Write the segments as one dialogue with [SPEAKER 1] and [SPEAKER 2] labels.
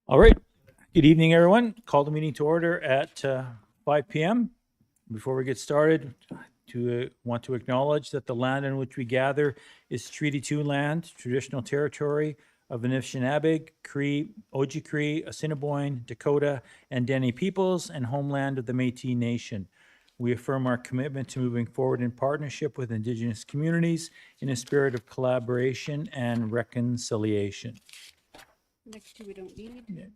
[SPEAKER 1] All right. Good evening, everyone. Call the meeting to order at 5 p.m. Before we get started, want to acknowledge that the land on which we gather is Treaty 2 land, traditional territory of the Anishinaabe, Cree, Oji-Cree, Assiniboine, Dakota, and Dene peoples, and homeland of the Métis Nation. We affirm our commitment to moving forward in partnership with Indigenous communities in a spirit of collaboration and reconciliation.
[SPEAKER 2] Next two we don't need.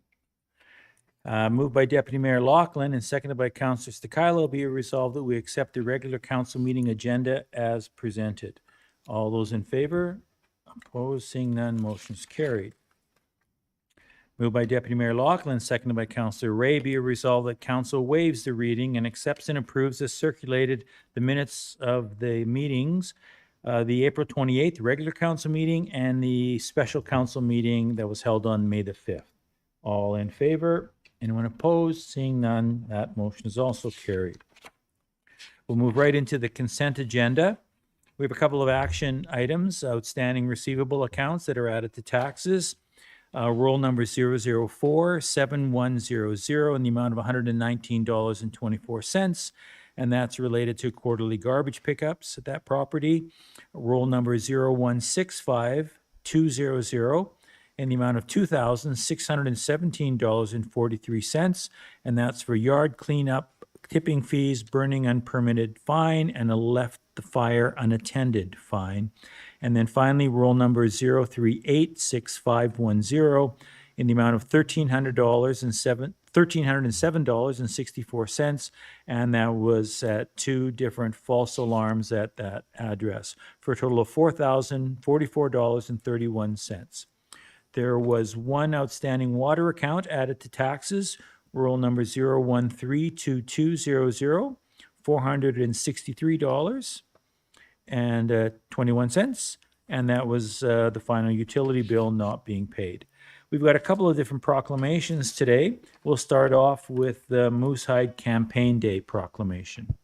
[SPEAKER 1] Moved by Deputy Mayor Lachlan and seconded by Councillor Stakilo, be it resolved that we accept the regular council meeting agenda as presented. All those in favor? Opposed? Seeing none, motion's carried. Moved by Deputy Mayor Lachlan, seconded by Councillor Ray, be it resolved that council waives the reading and accepts and approves as circulated the minutes of the meetings, the April 28th regular council meeting and the special council meeting that was held on May the 5th. All in favor? Anyone opposed? Seeing none, that motion is also carried. We'll move right into the consent agenda. We have a couple of action items, outstanding receivable accounts that are added to taxes. Roll number 004-7100 in the amount of $119.24, and that's related to quarterly garbage pickups at that property. Roll number 0165200 in the amount of $2,617.43, and that's for yard cleanup, tipping fees, burning unpermitted fine, and a left the fire unattended fine. And then finally, roll number 0386510 in the amount of $1,307.64, and that was at two different false alarms at that address, for a total of $4,044.31. There was one outstanding water account added to taxes, roll number 0132200, $463.21, and that was the final utility bill not being paid. We've got a couple of different proclamations today. We'll start off with the Moosehide Campaign Day proclamation.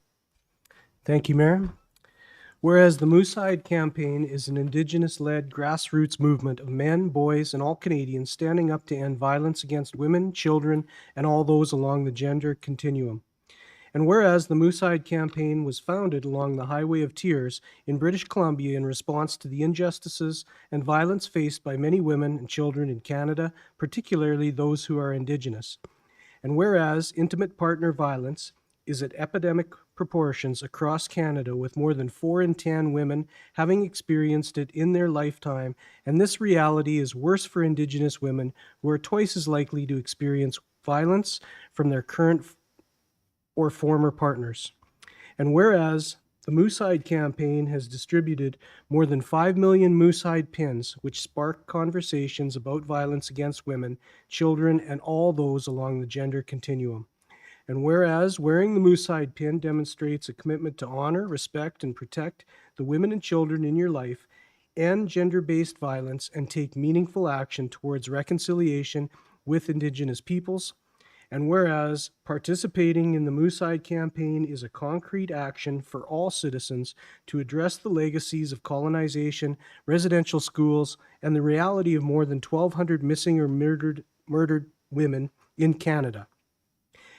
[SPEAKER 3] Thank you, Mayor. Whereas the Moosehide Campaign is an Indigenous-led grassroots movement of men, boys, and all Canadians standing up to end violence against women, children, and all those along the gender continuum. And whereas the Moosehide Campaign was founded along the Highway of Tears in British Columbia in response to the injustices and violence faced by many women and children in Canada, particularly those who are Indigenous. And whereas intimate partner violence is at epidemic proportions across Canada, with more than 4 in 10 women having experienced it in their lifetime, and this reality is worse for Indigenous women, who are twice as likely to experience violence from their current or former partners. And whereas the Moosehide Campaign has distributed more than 5 million Moosehide pins, which spark conversations about violence against women, children, and all those along the gender continuum. And whereas wearing the Moosehide pin demonstrates a commitment to honor, respect, and protect the women and children in your life, end gender-based violence, and take meaningful action towards reconciliation with Indigenous peoples. And whereas participating in the Moosehide Campaign is a concrete action for all citizens to address the legacies of colonization, residential schools, and the reality of more than 1,200 missing or murdered women in Canada.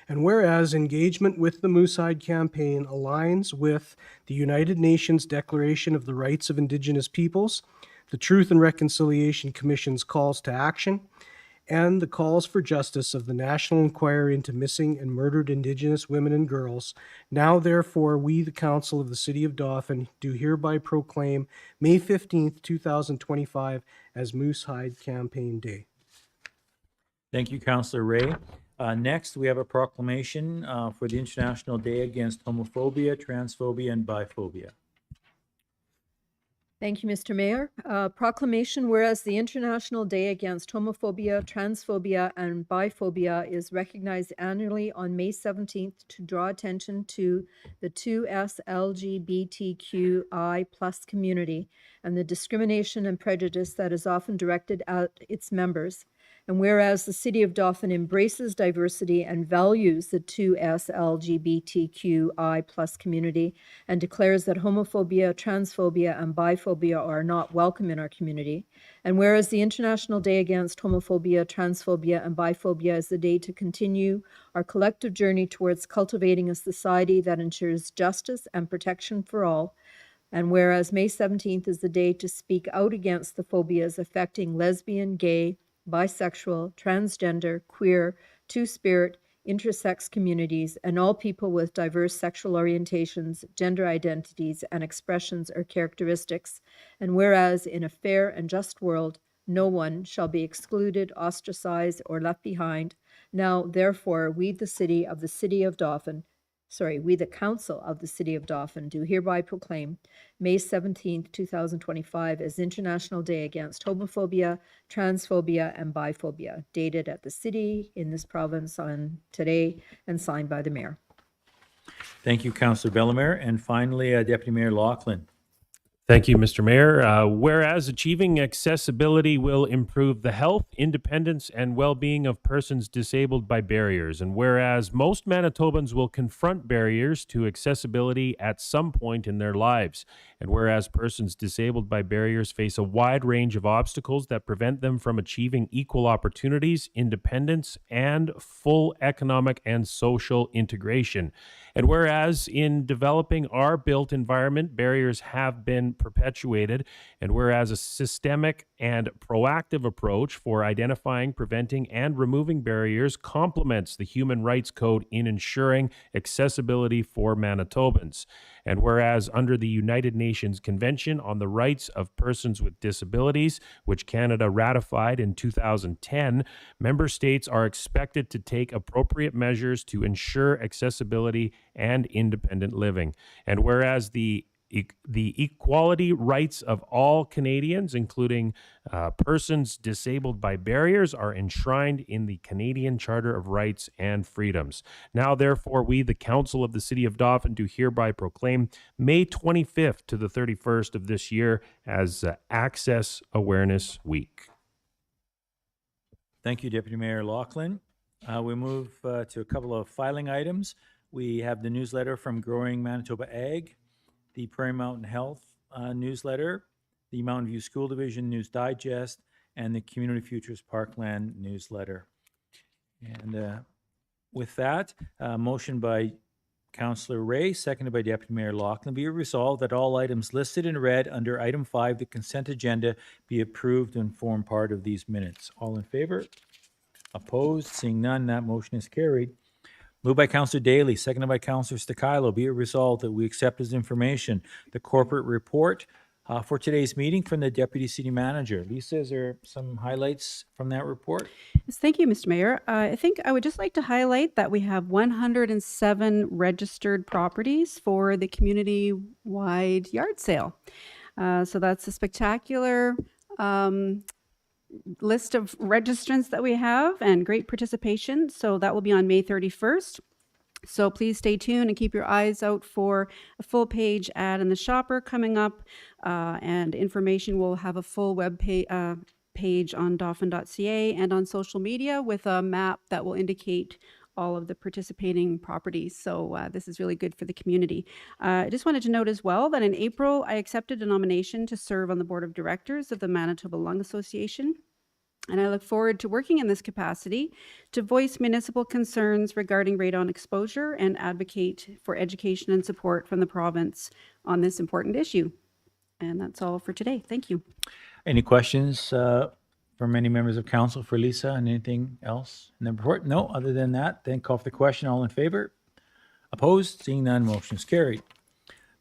[SPEAKER 3] And whereas engagement with the Moosehide Campaign aligns with the United Nations Declaration of the Rights of Indigenous Peoples, the Truth and Reconciliation Commission's calls to action, and the calls for justice of the National Inquiry into Missing and Murdered Indigenous Women and Girls, now therefore we, the Council of the City of Dauphin, do hereby proclaim May 15th, 2025 as Moosehide Campaign Day.
[SPEAKER 1] Thank you, Councillor Ray. Next, we have a proclamation for the International Day Against Homophobia, Transphobia, and Biphobia.
[SPEAKER 2] Thank you, Mr. Mayor. Proclamation, whereas the International Day Against Homophobia, Transphobia, and Biphobia is recognized annually on May 17th to draw attention to the 2S LGBTQI+ community and the discrimination and prejudice that is often directed at its members, And whereas the City of Dauphin embraces diversity and values the 2S LGBTQI+ community and declares that homophobia, transphobia, and biphobia are not welcome in our community. And whereas the International Day Against Homophobia, Transphobia, and Biphobia is the day to continue our collective journey towards cultivating a society that ensures justice and protection for all. And whereas May 17th is the day to speak out against the phobias affecting lesbian, gay, bisexual, transgender, queer, two-spirit, intersex communities, and all people with diverse sexual orientations, gender identities, and expressions or characteristics. And whereas in a fair and just world, no one shall be excluded, ostracized, or left behind. Now, therefore, we, the City of Dauphin, we, the Council of the City of Dauphin, do hereby proclaim May 17th, 2025 as International Day Against Homophobia, Transphobia, and Biphobia, dated at the city in this province on today and signed by the mayor.
[SPEAKER 1] Thank you, Councillor Bellemare. And finally, Deputy Mayor Laughlin.
[SPEAKER 4] Thank you, Mr. Mayor. Whereas achieving accessibility will improve the health, independence, and well-being of persons disabled by barriers, and whereas most Manitobans will confront barriers to accessibility at some point in their lives, and whereas persons disabled by barriers face a wide range of obstacles that prevent them from achieving equal opportunities, independence, and full economic and social integration. And whereas in developing our built environment, barriers have been perpetuated, and whereas a systemic and proactive approach for identifying, preventing, and removing barriers complements the Human Rights Code in ensuring accessibility for Manitobans. And whereas under the United Nations Convention on the Rights of Persons with Disabilities, which Canada ratified in 2010, member states are expected to take appropriate measures to ensure accessibility and independent living. And whereas the equality rights of all Canadians, including persons disabled by barriers, are enshrined in the Canadian Charter of Rights and Freedoms. Now, therefore, we, the Council of the City of Dauphin, do hereby proclaim May 25th to the 31st of this year as Access Awareness Week.
[SPEAKER 1] Thank you, Deputy Mayor Laughlin. We move to a couple of filing items. We have the newsletter from Growing Manitoba Ag, the Prairie Mountain Health newsletter, the Mountain View School Division News Digest, and the Community Futures Parkland newsletter. And with that, motion by Councillor Ray, seconded by Deputy Mayor Laughlin, be it resolved that all items listed in red under item 5, the consent agenda, be approved and form part of these minutes. All in favor? Opposed? Seeing none, that motion is carried. Moved by Councillor Daly, seconded by Councillor Stakilo. Be it resolved that we accept as information the corporate report for today's meeting from the Deputy City Manager. Lisa, is there some highlights from that report?
[SPEAKER 5] Yes, thank you, Mr. Mayor. I think I would just like to highlight that we have 107 registered properties for the community-wide yard sale. So that's a spectacular list of registrants that we have and great participation. So that will be on May 31st. So please stay tuned and keep your eyes out for a full page ad in the shopper coming up, and information will have a full web page on dauphin.ca and on social media with a map that will indicate all of the participating properties. So this is really good for the community. I just wanted to note as well that in April, I accepted a nomination to serve on the board of directors of the Manitoba Lung Association. And I look forward to working in this capacity to voice municipal concerns regarding radon exposure and advocate for education and support from the province on this important issue. And that's all for today. Thank you.
[SPEAKER 1] Any questions from any members of council for Lisa and anything else in the report? No, other than that, then call for the question. All in favor? Opposed? Seeing none, motion is carried.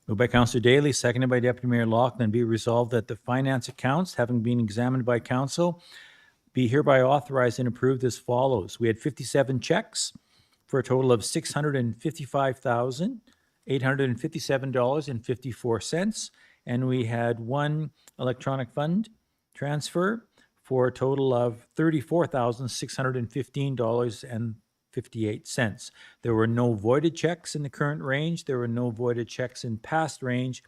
[SPEAKER 1] Moved by Councillor Daly, seconded by Deputy Mayor Laughlin. Be resolved that the finance accounts, having been examined by council, be hereby authorized and approved as follows. We had 57 checks for a total of $655,857.54, and we had one electronic fund transfer for a total of $34,615.58. There were no voided checks in the current range. There were no voided checks in past range.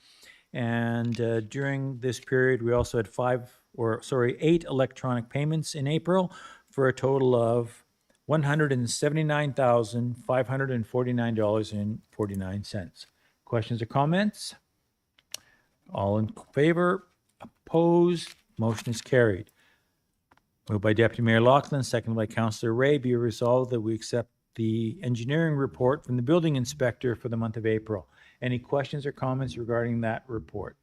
[SPEAKER 1] And during this period, we also had 8 electronic payments in April for a total of $179,549.49. Questions or comments? All in favor? Opposed? Motion is carried. Moved by Deputy Mayor Loughlin, seconded by Councillor Ray. Be it resolved that we accept the engineering report from the building inspector for the month of April. Any questions or comments regarding that report?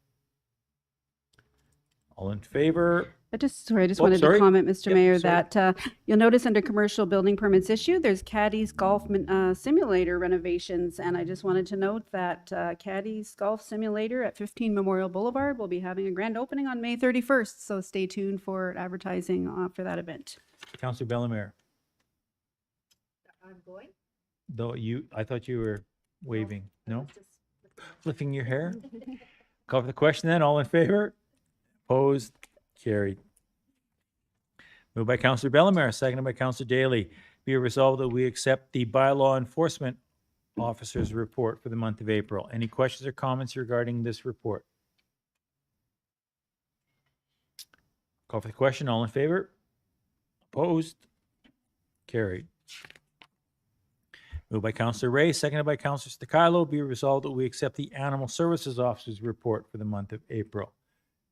[SPEAKER 1] All in favor?
[SPEAKER 5] I just wanted
[SPEAKER 1] sorry.
[SPEAKER 5] to comment, Mr.
[SPEAKER 1] Yep,
[SPEAKER 5] Mayor,
[SPEAKER 1] sorry.
[SPEAKER 5] that you'll notice under commercial building permits issued, there's Caddy's Golf Simulator renovations. And I just wanted to note that Caddy's Golf Simulator at 15 Memorial Boulevard will be having a grand opening on May 31st. So stay tuned for advertising for that event.
[SPEAKER 1] Councillor Bellemare.
[SPEAKER 2] I'm going.
[SPEAKER 1] Though I thought you were waving. No? Flipping your hair? Call for the question then. All in favor? Opposed? Carried. Moved by Councillor Bellemare, seconded by Councillor Daly. Be it resolved that we accept the bylaw enforcement officer's report for the month of April. Any questions or comments regarding this report? Call for the question. All in favor? Opposed? Carried. Moved by Councillor Ray, seconded by Councillor Stakilo. Be it resolved that we accept the animal services officer's report for the month of April.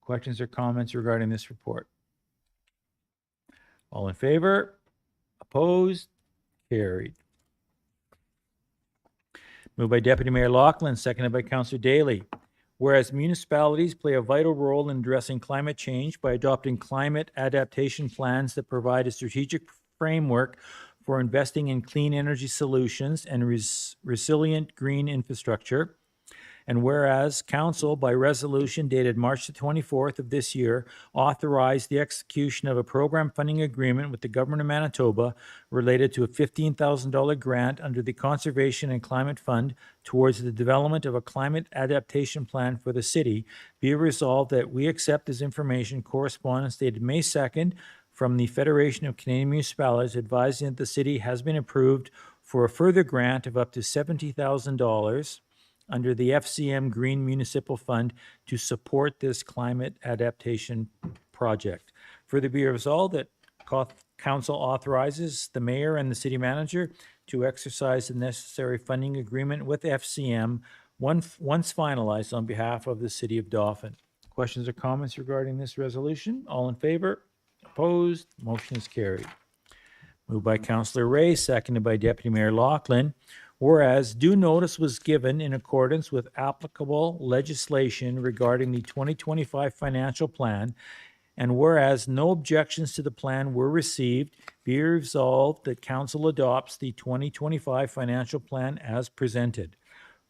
[SPEAKER 1] Questions or comments regarding this report? All in favor? Opposed? Carried. Moved by Deputy Mayor Loughlin, seconded by Councillor Daly. Whereas municipalities play a vital role in addressing climate change by adopting climate adaptation plans that provide a strategic framework for investing in clean energy solutions and resilient green infrastructure. And whereas Council, by resolution dated March the 24th of this year, authorized the execution of a program funding agreement with the Government of Manitoba related to a $15,000 grant under the Conservation and Climate Fund towards the development of a climate adaptation plan for the city, be it resolved that we accept as information correspondence dated May 2nd from the Federation of Canadian Municipalities advising that the city has been approved for a further grant of up to $70,000 under the FCM Green Municipal Fund to support this climate adaptation project. Further be resolved that Council authorizes the Mayor and the City Manager to exercise the necessary funding agreement with FCM once finalized on behalf of the City of Dauphin. Questions or comments regarding this resolution? All in favor? Opposed? Motion is carried. Moved by Councillor Ray, seconded by Deputy Mayor Loughlin. Whereas due notice was given in accordance with applicable legislation regarding the 2025 financial plan, and whereas no objections to the plan were received, be resolved that Council adopts the 2025 financial plan as presented.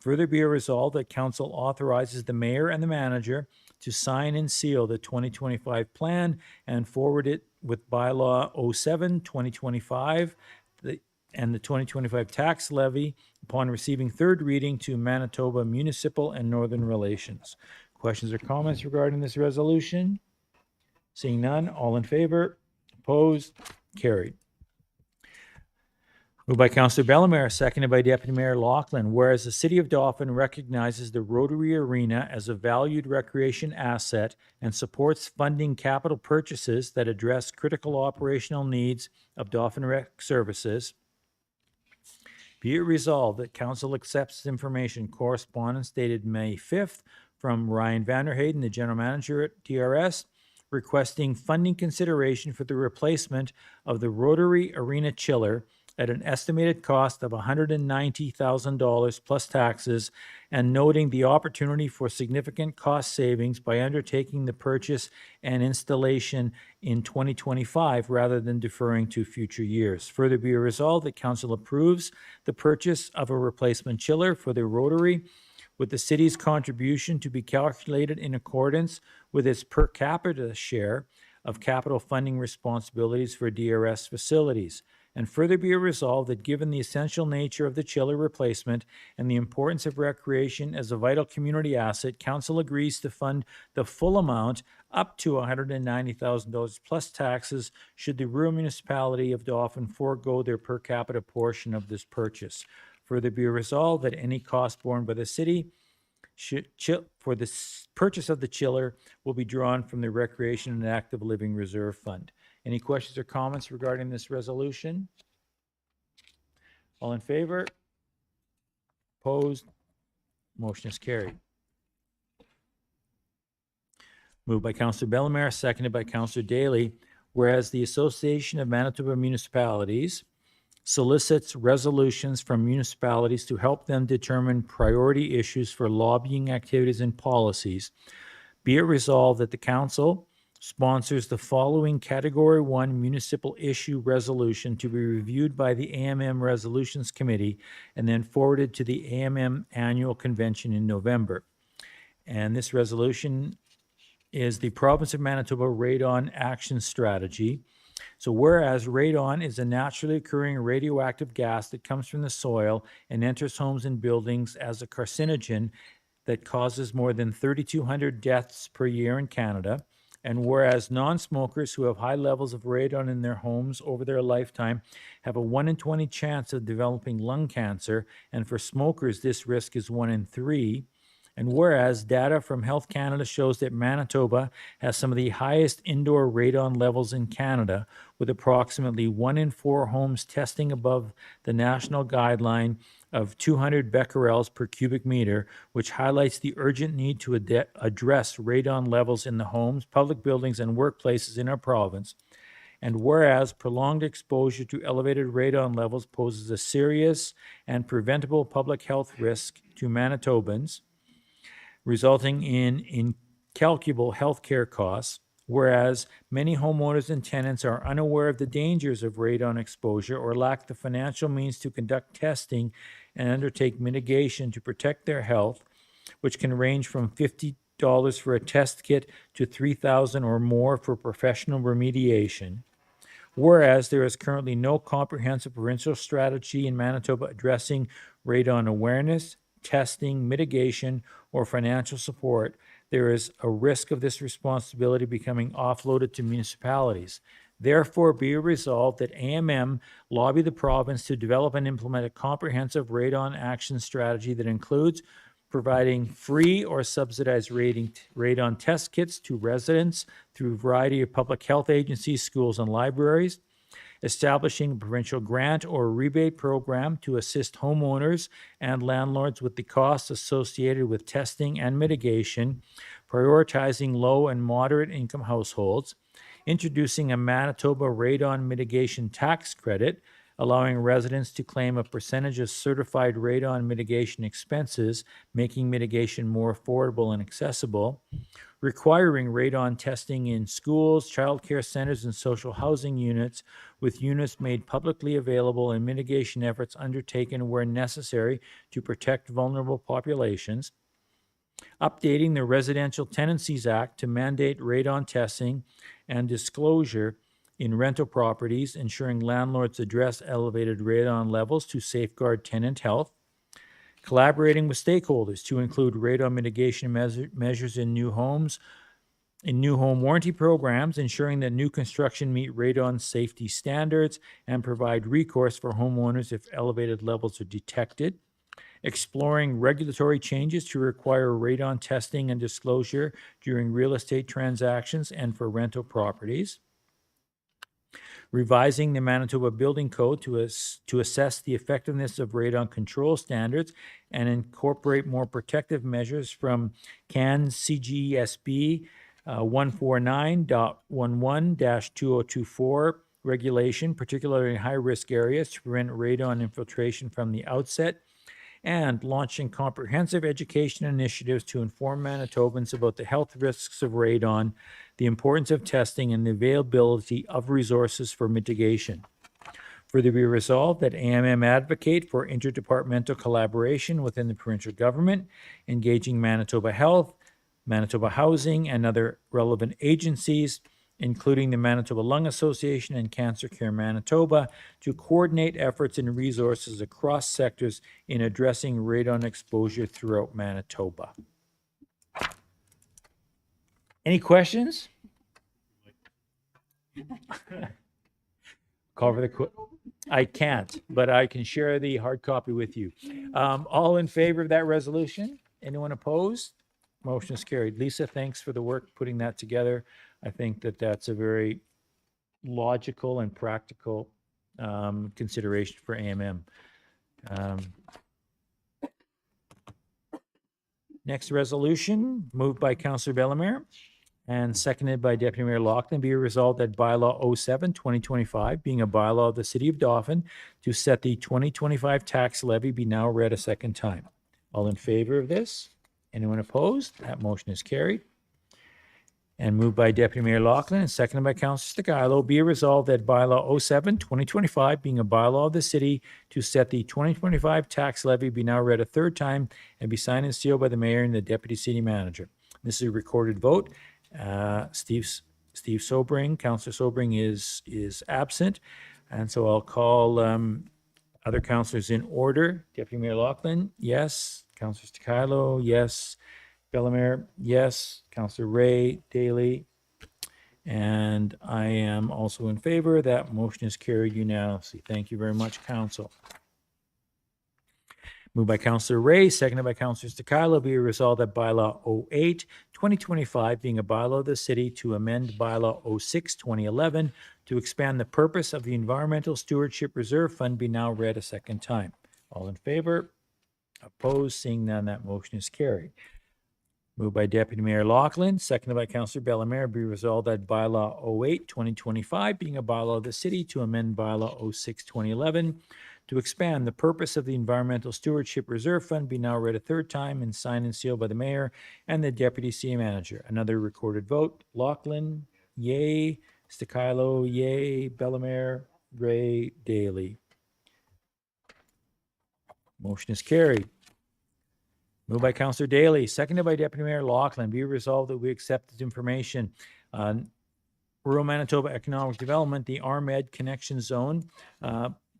[SPEAKER 1] Further be resolved that Council authorizes the Mayor and the Manager to sign and seal the 2025 plan and forward it with bylaw 07-2025, and the 2025 tax levy upon receiving third reading to Manitoba Municipal and Northern Relations. Questions or comments regarding this resolution? Seeing none, all in favor? Opposed? Carried. Moved by Councillor Bellemare, seconded by Deputy Mayor Loughlin. Whereas the City of Dauphin recognizes the Rotary Arena as a valued recreation asset and supports funding capital purchases that address critical operational needs of Dauphin Rec Services, be it resolved that Council accepts information correspondence dated May 5th from Ryan Vanderhayden, the General Manager at DRS, requesting funding consideration for the replacement of the Rotary Arena chiller at an estimated cost of $190,000 plus taxes, and noting the opportunity for significant cost savings by undertaking the purchase and installation in 2025 rather than deferring to future years. Further be resolved that Council approves the purchase of a replacement chiller for the Rotary, with the city's contribution to be calculated in accordance with its per capita share of capital funding responsibilities for DRS facilities. And further be it resolved that given the essential nature of the chiller replacement and the importance of recreation as a vital community asset, Council agrees to fund the full amount up to $190,000 plus taxes should the rural municipality of Dauphin forego their per capita portion of this purchase. Further be resolved that any cost borne by the city for the purchase of the chiller will be drawn from the Recreation and Active Living Reserve Fund. Any questions or comments regarding this resolution? All in favor? Opposed? Motion is carried. Moved by Councillor Bellemare, seconded by Councillor Daly. Whereas the Association of Manitoba Municipalities solicits resolutions from municipalities to help them determine priority issues for lobbying activities and policies, be it resolved that the council sponsors the following Category 1 municipal issue resolution to be reviewed by the AMM Resolutions Committee and then forwarded to the AMM Annual Convention in November. And this resolution is the Province of Manitoba Radon Action Strategy. So whereas radon is a naturally occurring radioactive gas that comes from the soil and enters homes and buildings as a carcinogen that causes more than 3,200 deaths per year in Canada, and whereas non-smokers who have high levels of radon in their homes over their lifetime have a 1 in 20 chance of developing lung cancer, and for smokers this risk is 1 in 3, and whereas data from Health Canada shows that Manitoba has some of the highest indoor radon levels in Canada, with approximately 1 in 4 homes testing above the national guideline of 200 becquerels per cubic meter, which highlights the urgent need to address radon levels in the homes, public buildings, and workplaces in our province. And whereas prolonged exposure to elevated radon levels poses a serious and preventable public health risk to Manitobans, resulting in incalculable healthcare costs, whereas many homeowners and tenants are unaware of the dangers of radon exposure or lack the financial means to conduct testing and undertake mitigation to protect their health, which can range from $50 for a test kit to $3,000 or more for professional remediation. Whereas there is currently no comprehensive provincial strategy in Manitoba addressing radon awareness, testing, mitigation, or financial support, there is a risk of this responsibility becoming offloaded to municipalities. Therefore, be it resolved that AMM lobby the province to develop and implement a comprehensive radon action strategy that includes providing free or subsidized radon test kits to residents through a variety of public health agencies, schools, and libraries, establishing a provincial grant or rebate program to assist homeowners and landlords with the costs associated with testing and mitigation, prioritizing low and moderate income households, introducing a Manitoba radon mitigation tax credit, allowing residents to claim a percentage of certified radon mitigation expenses, making mitigation more affordable and accessible, requiring radon testing in schools, childcare centers, and social housing units, with units made publicly available and mitigation efforts undertaken where necessary to protect vulnerable populations, updating the Residential Tenancies Act to mandate radon testing and disclosure in rental properties, ensuring landlords address elevated radon levels to safeguard tenant health, collaborating with stakeholders to include radon mitigation measures in new homes, in new home warranty programs, ensuring that new construction meet radon safety standards and provide recourse for homeowners if elevated levels are detected, exploring regulatory changes to require radon testing and disclosure during real estate transactions and for rental properties, revising the Manitoba Building Code to assess the effectiveness of radon control standards and incorporate more protective measures from CAN CGSB 149.11-2024 regulation, particularly in high-risk areas, to prevent radon infiltration from the outset, and launching comprehensive education initiatives to inform Manitobans about the health risks of radon, the importance of testing, and the availability of resources for mitigation. Further be resolved that AMM advocate for interdepartmental collaboration within the provincial government, engaging Manitoba Health, Manitoba Housing, and other relevant agencies, including the Manitoba Lung Association and Cancer Care Manitoba, to coordinate efforts and resources across sectors in addressing radon exposure throughout Manitoba. Any questions? Cover the I can't, but I can share the hard copy with you. All in favor of that resolution? Anyone opposed? Motion is carried. Lisa, thanks for the work putting that together. I think that that's a very logical and practical consideration for AMM. Next resolution, moved by Councillor Bellemare and seconded by Deputy Mayor Loughlin, be resolved that bylaw 07, 2025, being a bylaw of the City of Dauphin to set the 2025 tax levy, be now read a second time. All in favor of this? Anyone opposed? That motion is carried. And moved by Deputy Mayor Loughlin and seconded by Councillor Stigalo, be it resolved that bylaw 07, 2025, being a bylaw of the city to set the 2025 tax levy, be now read a third time and be signed and sealed by the mayor and the deputy city manager. This is a recorded vote. Steve Sobring, Councillor Sobring is absent, and so I'll call other councillors in order. Deputy Mayor Loughlin, yes. Councillor Stigalo, yes. Bellemare, yes. Councillor Ray, Daly, and I am also in favor. That motion is carried unanimously. Thank you very much, Council. Moved by Councillor Ray, seconded by Councillor Stigalo, be resolved that bylaw 08, 2025, being a bylaw of the city to amend bylaw 06, 2011, to expand the purpose of the Environmental Stewardship Reserve Fund, be now read a second time. All in favor? Opposed? Seeing none, that motion is carried. Moved by Deputy Mayor Loughlin, seconded by Councillor Bellemare, be resolved that bylaw 08, 2025, being a bylaw of the city to amend bylaw 06, 2011, to expand the purpose of the Environmental Stewardship Reserve Fund, be now read a third time and signed and sealed by the mayor and the deputy city manager. Another recorded vote. Loughlin, yay. Stigalo, yay. Bellemare, Ray, Daly. Motion is carried. Moved by Councillor Daly, seconded by Deputy Mayor Loughlin. Be resolved that we accept this information on Rural Manitoba Economic Development, the RMED Connection Zone,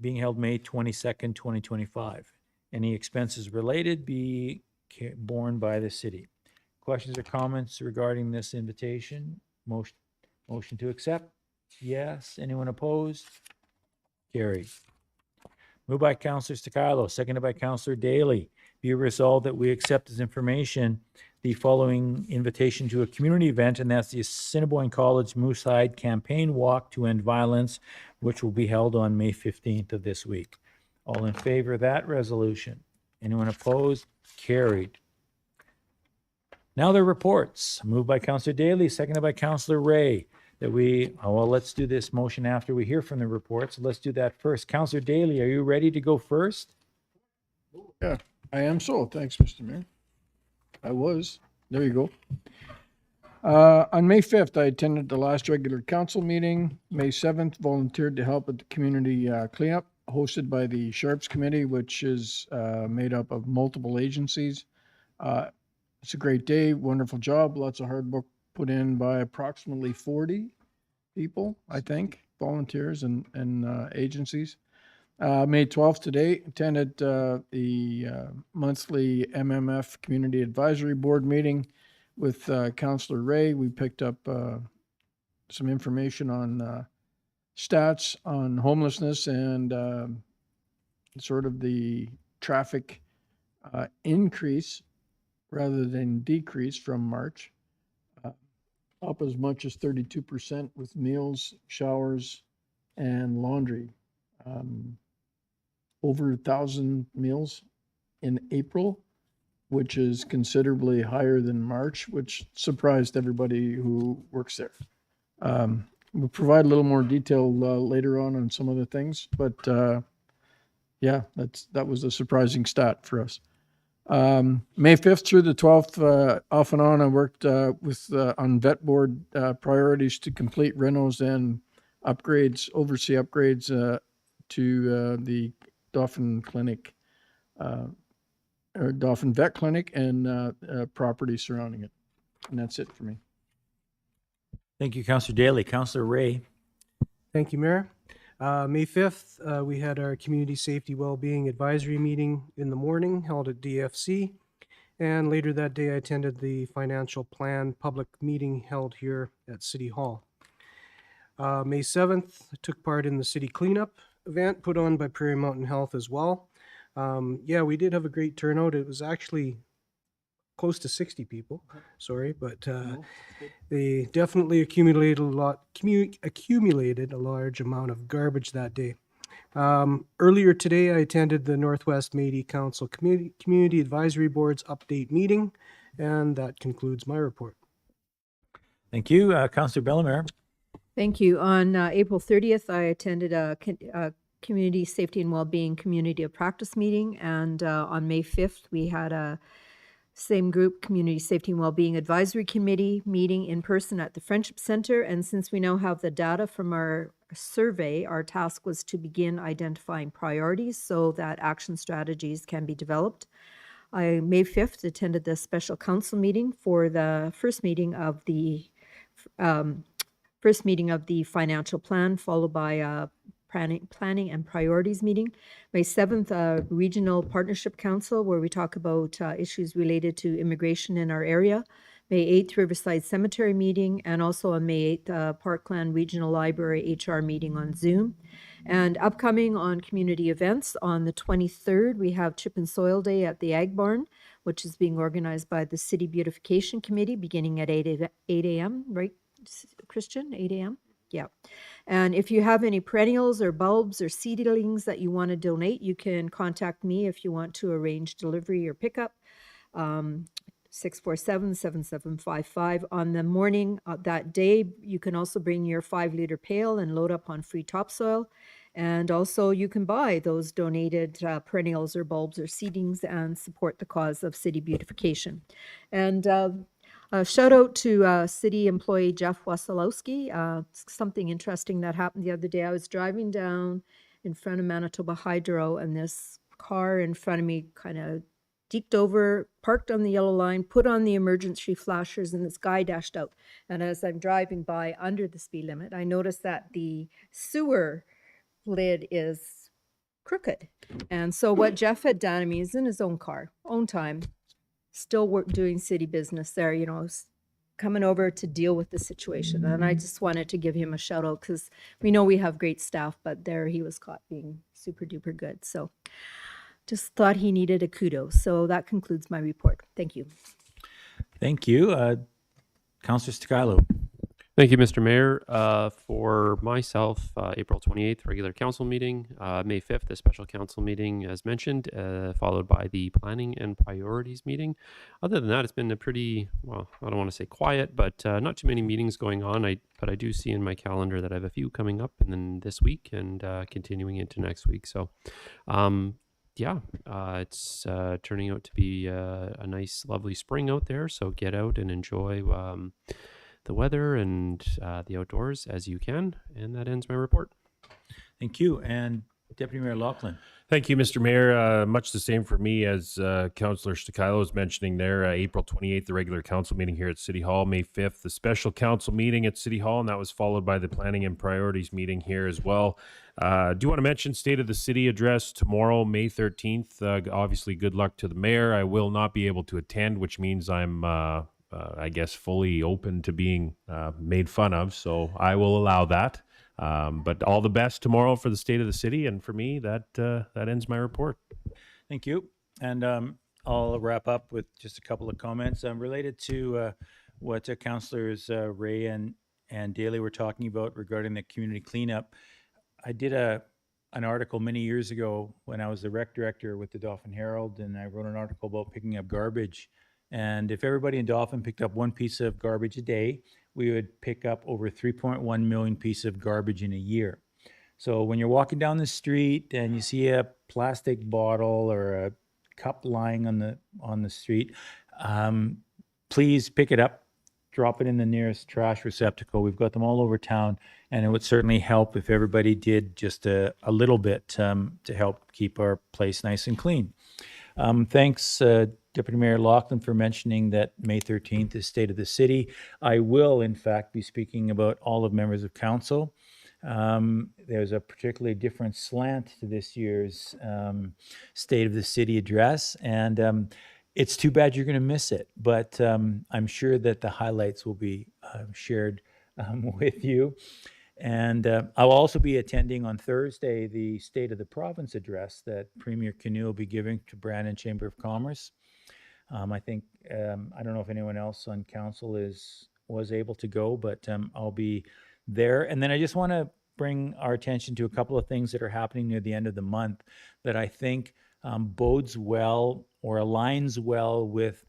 [SPEAKER 1] being held May 22nd, 2025. Any expenses related be borne by the city. Questions or comments regarding this invitation? Motion to accept? Yes. Anyone opposed? Carried. Moved by Councillor Stigalo, seconded by Councillor Daly. Be resolved that we accept as information the following invitation to a community event, and that's the Assiniboine College Moosehide Campaign Walk to End Violence, which will be held on May 15th of this week. All in favor of that resolution? Anyone opposed? Carried. Now the reports. Moved by Councillor Daly, seconded by Councillor Ray. Let's do this motion after we hear from the reports. Let's do that first. Councillor Daly, are you ready to go first?
[SPEAKER 6] Yeah, I am so. Thanks, Mr. Mayor. I was. There you go. On May 5th, I attended the last regular council meeting. May 7th, volunteered to help at the community cleanup hosted by the Sharps Committee, which is made up of multiple agencies. It's a great day, wonderful job, lots of hard work put in by approximately 40 people, I think, volunteers and agencies. May 12th today, attended the monthly MMF Community Advisory Board meeting with Councillor Ray. We picked up some information on stats on homelessness and sort of the traffic increase rather than decrease from March. Up as much as 32% with meals, showers, and laundry. Over 1,000 meals in April, which is considerably higher than March, which surprised everybody who works there. We'll provide a little more detail later on some of the things, but yeah, that was a surprising stat for us. May 5th through the 12th, off and on, I worked on vet board priorities to complete renos and upgrades, oversee upgrades to the Dauphin Clinic, or Dauphin Vet Clinic and property surrounding it. And that's it for me.
[SPEAKER 1] Thank you, Councillor Daly. Councillor Ray.
[SPEAKER 3] Thank you, Mayor. May 5th, we had our Community Safety Wellbeing Advisory Meeting in the morning held at DFC. And later that day, I attended the Financial Plan public meeting held here at City Hall. May 7th, I took part in the city cleanup event put on by Prairie Mountain Health as well. Yeah, we did have a great turnout. It was actually close to 60 people, sorry, but they definitely accumulated a large amount of garbage that day. Earlier today, I attended the Northwest Métis Council Community Advisory Board's update meeting, and that concludes my report.
[SPEAKER 1] Thank you. Councillor Bellemare.
[SPEAKER 2] Thank you. On April 30th, I attended a Community Safety and Wellbeing Community of Practice meeting, and on May 5th, we had a same group Community Safety and Wellbeing Advisory Committee meeting in person at the Friendship Center. And since we now have the data from our survey, our task was to begin identifying priorities so that action strategies can be developed. I, May 5th, attended the special council meeting for the first meeting of the financial plan, followed by a planning and priorities meeting. May 7th, Regional Partnership Council, where we talk about issues related to immigration in our area. May 8th, Riverside Cemetery meeting, and also on May 8th, Parkland Regional Library HR meeting on Zoom. And upcoming on community events, on the 23rd, we have Chip and Soil Day at the Ag Barn, which is being organized by the City Beautification Committee beginning at 8 a.m., right, Christian? 8 a.m.? Yeah. And if you have any perennials or bulbs or seedlings that you want to donate, you can contact me if you want to arrange delivery or pickup. 647-7755. On the morning that day, you can also bring your 5-liter pail and load up on free topsoil. And also you can buy those donated perennials or bulbs or seedlings and support the cause of city beautification. And shout out to city employee Jeff Wasilowski. Something interesting that happened the other day. I was driving down in front of Manitoba Hydro, and this car in front of me kind of deked over, parked on the yellow line, put on the emergency flashers, and this guy dashed out. And as I'm driving by under the speed limit, I noticed that the sewer lid is crooked. And so what Jeff had done, I mean, he's in his own car, own time, still doing city business there, you know, coming over to deal with the situation. And I just wanted to give him a shout out because we know we have great staff, but there he was caught being super duper good. So just thought he needed a kudos. So that concludes my report. Thank you.
[SPEAKER 1] Thank you. Councillor Sticilo.
[SPEAKER 7] Thank you, Mr. Mayor. For myself, April 28th, regular council meeting, May 5th, the special council meeting, as mentioned, followed by the planning and priorities meeting. Other than that, it's been a pretty, well, I don't want to say quiet, but not too many meetings going on. But I do see in my calendar that I have a few coming up and then this week and continuing into next week. So, it's turning out to be a nice, lovely spring out there. So get out and enjoy the weather and the outdoors as you can. And that ends my report.
[SPEAKER 1] Thank you. And Deputy Mayor Loughlin.
[SPEAKER 4] Thank you, Mr. Mayor. Much the same for me as Councillor Sticilo was mentioning there. April 28th, the regular council meeting here at City Hall. May 5th, the special council meeting at City Hall, and that was followed by the planning and priorities meeting here as well. Do you want to mention State of the City address tomorrow, May 13th? Obviously, good luck to the mayor. I will not be able to attend, which means I'm I guess, fully open to being made fun of. So I will allow that. But all the best tomorrow for the State of the City. And for me, that ends my report.
[SPEAKER 1] Thank you. And I'll wrap up with just a couple of comments related to what Councillors Ray and Daly were talking about regarding the community cleanup. I did an article many years ago when I was the rec director with the Dauphin Herald, and I wrote an article about picking up garbage. And if everybody in Dauphin picked up one piece of garbage a day, we would pick up over 3.1 million pieces of garbage in a year. So when you're walking down the street and you see a plastic bottle or a cup lying on the street, please pick it up, drop it in the nearest trash receptacle. We've got them all over town, and it would certainly help if everybody did just a little bit to help keep our place nice and clean. Thanks, Deputy Mayor Loughlin, for mentioning that May 13th is State of the City. I will, in fact, be speaking about all of members of council. There's a particularly different slant to this year's State of the City address, and it's too bad you're going to miss it, but I'm sure that the highlights will be shared with you. And I'll also be attending on Thursday the State of the Province address that Premier Canoe will be giving to Brandon Chamber of Commerce. I think, I don't know if anyone else on council was able to go, but I'll be there. And then I just want to bring our attention to a couple of things that are happening near the end of the month that I think bodes well or aligns well with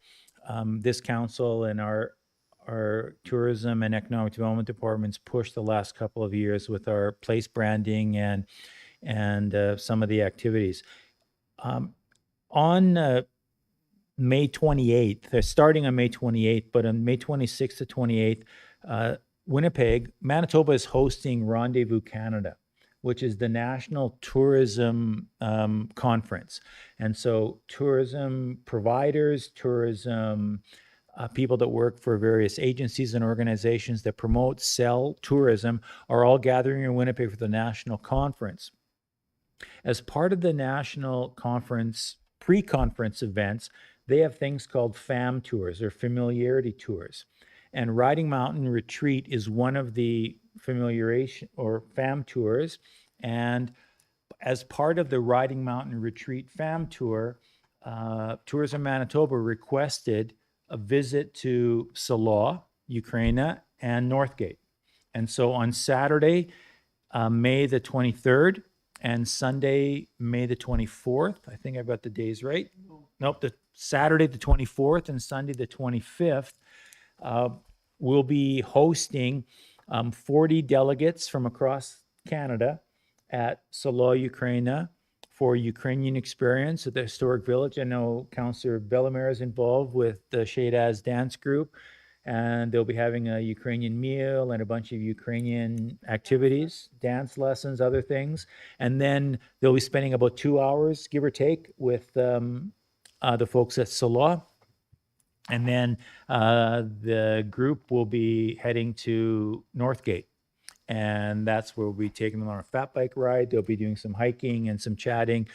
[SPEAKER 1] this council and our tourism and economic development departments push the last couple of years with our place branding and some of the activities. On May 28th, they're starting on May 28th, but on May 26th to 28th, Winnipeg, Manitoba is hosting Rendezvous Canada, which is the national tourism conference. And so tourism providers, tourism people that work for various agencies and organizations that promote, sell tourism are all gathering in Winnipeg for the national conference. As part of the national conference, pre-conference events, they have things called FAM tours or familiarity tours. And Riding Mountain Retreat is one of the familiarization or FAM tours. And as part of the Riding Mountain Retreat FAM tour, Tourism Manitoba requested a visit to Salo, Ukraine, and Northgate. And so on Saturday, May the 23rd, and Sunday, May the 24th, I think I've got the days right. Nope, the Saturday the 24th and Sunday the 25th, we'll be hosting 40 delegates from across Canada at Salo, Ukraine, for Ukrainian experience at the historic village. I know Councillor Bellemare is involved with the Shaydaz dance group, and they'll be having a Ukrainian meal and a bunch of Ukrainian activities, dance lessons, other things. And then they'll be spending about 2 hours, give or take, with the folks at Salo. And then the group will be heading to Northgate. And that's where we'll be taking them on a fat bike ride. They'll be doing some hiking and some chatting.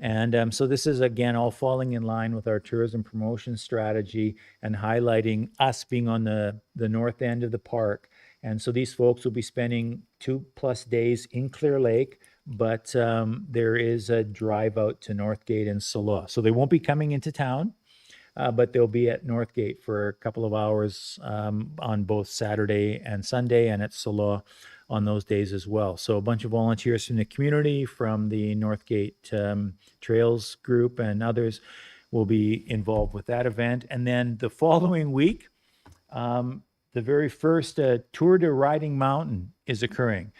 [SPEAKER 1] And so this is, again, all falling in line with our tourism promotion strategy and highlighting us being on the north end of the park. And so these folks will be spending 2+ days in Clear Lake, but there is a drive out to Northgate and Salo. So they won't be coming into town, but they'll be at Northgate for a couple of hours on both Saturday and Sunday, and at Salo on those days as well. So a bunch of volunteers from the community, from the Northgate Trails group and others will be involved with that event. And then the following week, the very first Tour de Riding Mountain is occurring.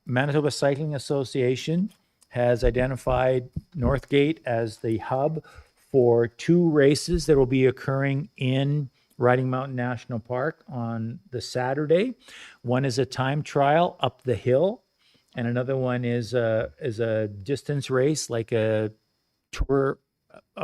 [SPEAKER 1] Manitoba Cycling Association has identified Northgate as the hub for 2 races that will be occurring in Riding Mountain National Park on the Saturday. One is a time trial up the hill, and another one is a distance race, like a Tour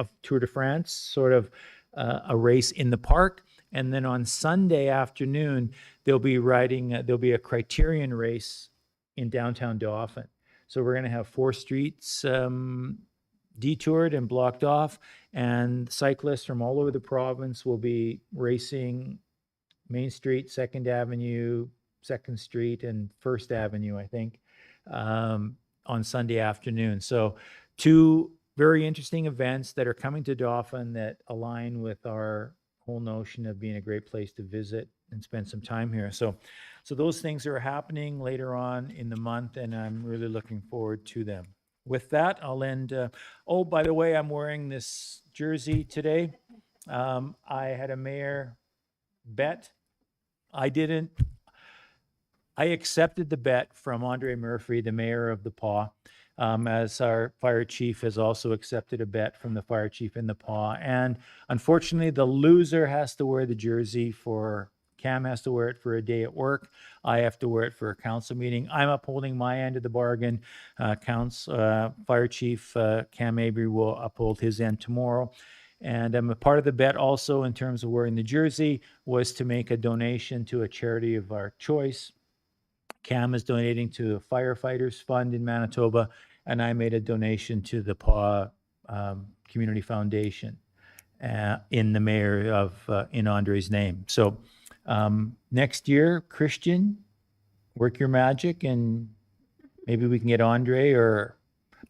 [SPEAKER 1] de France, sort of a race in the park. And then on Sunday afternoon, there'll be a criterion race in downtown Dauphin. So we're going to have 4 streets detoured and blocked off, and cyclists from all over the province will be racing Main Street, 2nd Avenue, 2nd Street, and 1st Avenue, I think, on Sunday afternoon. So 2 very interesting events that are coming to Dauphin that align with our whole notion of being a great place to visit and spend some time here. So those things are happening later on in the month, and I'm really looking forward to them. With that, I'll end. Oh, by the way, I'm wearing this jersey today. I had a mayor bet. I didn't. I accepted the bet from Andre Murphy, the mayor of the Paw, as our fire chief has also accepted a bet from the fire chief in the Paw. And unfortunately, the loser has to wear the jersey for Cam has to wear it for a day at work. I have to wear it for a council meeting. I'm upholding my end of the bargain. Fire Chief Cam Mabry will uphold his end tomorrow. And a part of the bet also, in terms of wearing the jersey, was to make a donation to a charity of our choice. Cam is donating to the Firefighters Fund in Manitoba, and I made a donation to the Paw Community Foundation in the mayor of in Andre's name. So next year, Christian, work your magic, and maybe we can get Andre or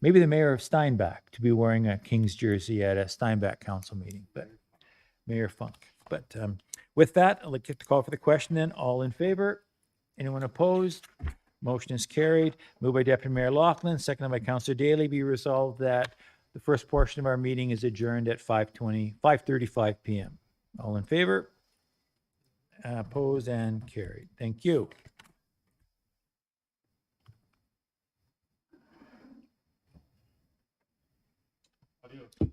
[SPEAKER 1] maybe the mayor of Steinbach to be wearing a King's jersey at a Steinbach council meeting. But Mayor Funk. But with that, I'd like to call for the question then. All in favor? Anyone opposed? Motion is carried. Moved by Deputy Mayor Loughlin, seconded by Councillor Daly. Be resolved that the first portion of our meeting is adjourned at 5:35 p.m. All in favor? Opposed and carried. Thank you. Adios.